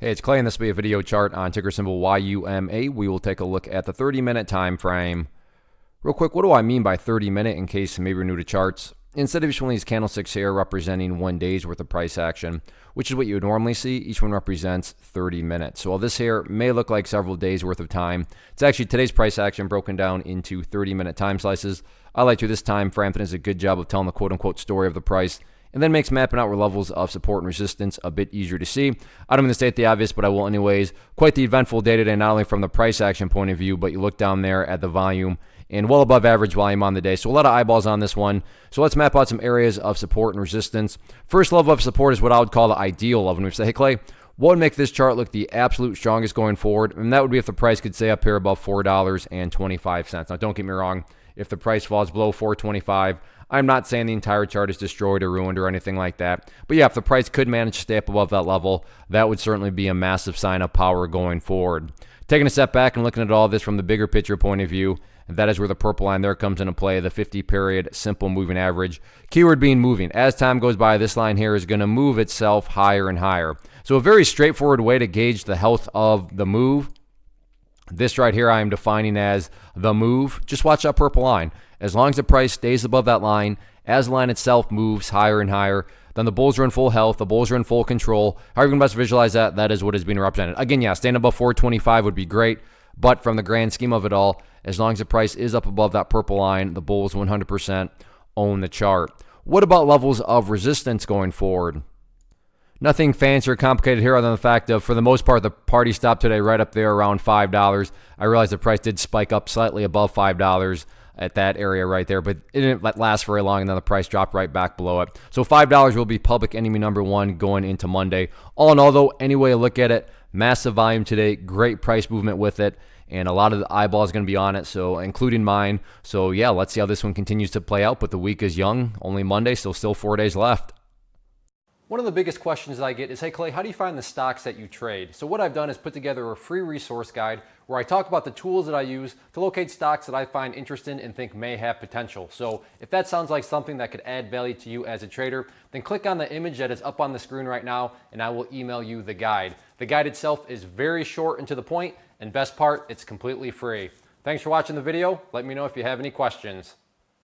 Hey, it's Clay, and this will be a video chart on ticker symbol YUMA. We will take a look at the 30-minute time frame. Real quick, what do I mean by 30-minute in case maybe you're new to charts? Instead of each one of these candlesticks here representing 1 day's worth of price action, which is what you would normally see, each one represents 30 minutes. So while this here may look like several days worth of time, it's actually today's price action broken down into 30-minute time slices. I like to this time frame that does a good job of telling the quote-unquote story of the price, and then makes mapping out where levels of support and resistance a bit easier to see. I don't mean to state the obvious, but I will anyways. Quite the eventful day today, not only from the price action point of view, but you look down there at the volume and well above average volume on the day. So a lot of eyeballs on this one. So let's map out some areas of support and resistance. First level of support is what I would call the ideal level. And we say, hey Clay, what would make this chart look the absolute strongest going forward? And that would be if the price could stay up here above $4.25. Now don't get me wrong, if the price falls below $4.25, I'm not saying the entire chart is destroyed or ruined or anything like that. But yeah, if the price could manage to stay up above that level, that would certainly be a massive sign of power going forward. Taking a step back and looking at all this from the bigger picture point of view, that is where the purple line there comes into play, the 50-period simple moving average. Keyword being moving. As time goes by, this line here is going to move itself higher and higher. So a very straightforward way to gauge the health of the move. This right here I am defining as the move. Just watch that purple line. As long as the price stays above that line, as the line itself moves higher and higher, then the bulls are in full health, the bulls are in full control. However you can best visualize that, that is what is being represented. Again, yeah, staying above 425 would be great, but from the grand scheme of it all, as long as the price is up above that purple line, the bulls 100% own the chart. What about levels of resistance going forward? Nothing fancy or complicated here other than the fact of, for the most part, the party stopped today right up there around $5. I realize the price did spike up slightly above $5 at that area right there, but it didn't last very long, and then the price dropped right back below it. So $5 will be public enemy number one going into Monday. All in all, though, any way you look at it, massive volume today, great price movement with it, and a lot of the eyeballs going to be on it, so including mine. So yeah, let's see how this one continues to play out, but the week is young, only Monday, so still 4 days left. One of the biggest questions I get is, hey Clay, how do you find the stocks that you trade? So what I've done is put together a free resource guide where I talk about the tools that I use to locate stocks that I find interesting and think may have potential. So if that sounds like something that could add value to you as a trader, then click on the image that is up on the screen right now and I will email you the guide. The guide itself is very short and to the point, and best part, it's completely free. Thanks for watching the video. Let me know if you have any questions.